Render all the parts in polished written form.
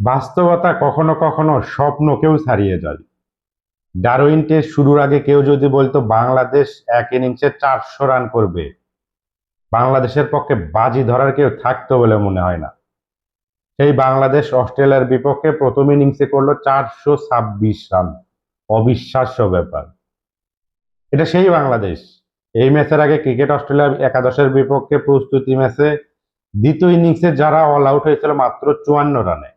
বাস্তবতা কখনো কখনো স্বপ্নকেও ছাড়িয়ে যায়। ডারউইন টেস্ট শুরুর আগে কেউ যদি বলতো বাংলাদেশ এক ইনিংসে 400 রান করবে, বাংলাদেশের পক্ষে বাজি ধরার কেউ থাকতো বলে মনে হয় না। সেই বাংলাদেশ অস্ট্রেলিয়ার বিপক্ষে প্রথম ইনিংসে করলো 426 রান। অবিশ্বাস্য ব্যাপার। এটা সেই বাংলাদেশ এই ম্যাচের আগে ক্রিকেট অস্ট্রেলিয়া একাদশের বিপক্ষে প্রস্তুতি ম্যাচে দ্বিতীয় ইনিংসে যারা অল আউট হয়েছিল মাত্র 54 রানে,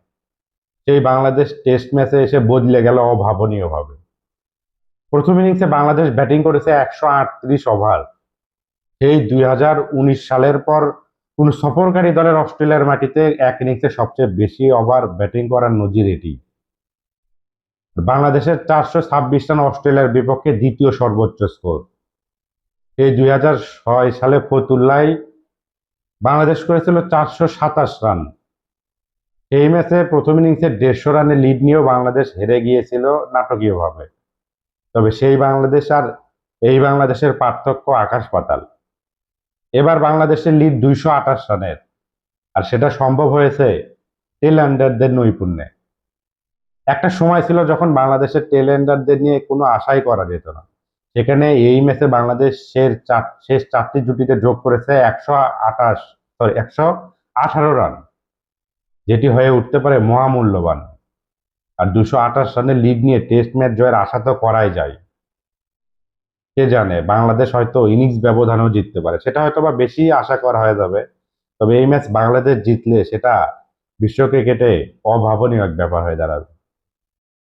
সেই বাংলাদেশ টেস্ট ম্যাচে এসে বদলে গেল অভাবনীয়ভাবে। প্রথম ইনিংসে বাংলাদেশ ব্যাটিং করেছে 138 ওভার। সেই 2019 সালের পর কোন সফরকারী দলের অস্ট্রেলিয়ার মাটিতে এক ইনিংসে সবচেয়ে বেশি ওভার ব্যাটিং করার নজির এটি। বাংলাদেশের 426 রান অস্ট্রেলিয়ার বিপক্ষে দ্বিতীয় সর্বোচ্চ স্কোর। এই 2006 সালে ফতুল্লায় বাংলাদেশ করেছিল 427 রান। এই ম্যাচে প্রথম ইনিংসে 150 রানের লিড নিয়েও বাংলাদেশ হেরে গিয়েছিল নাটকীয়ভাবে। তবে সেই বাংলাদেশ আর এই বাংলাদেশের পার্থক্য আকাশ পাতাল। এবার বাংলাদেশের লিড 228 রানের, আর সেটা সম্ভব হয়েছে টেল এন্ডারদের নৈপুণ্যে। একটা সময় ছিল যখন বাংলাদেশের টেল এন্ডারদের নিয়ে কোনো আশাই করা যেত না। সেখানে এই ম্যাচে বাংলাদেশের শেষ 4টি জুটিতে যোগ করেছে 118 রান, যেটি হয়ে উঠতে পারে মহামূল্যবান। আর 228 রানের লিড নিয়ে টেস্ট ম্যাচ জয়ের আশা তো করাই যায়। কে জানে, বাংলাদেশ হয়তো ইনিংস ব্যবধানেও জিততে পারে, সেটা হয়তো বা বেশি আশা করা হয়ে যাবে। তবে এই ম্যাচ বাংলাদেশ জিতলে সেটা বিশ্ব ক্রিকেটে অভাবনীয় এক ব্যাপার হয়ে দাঁড়াবে।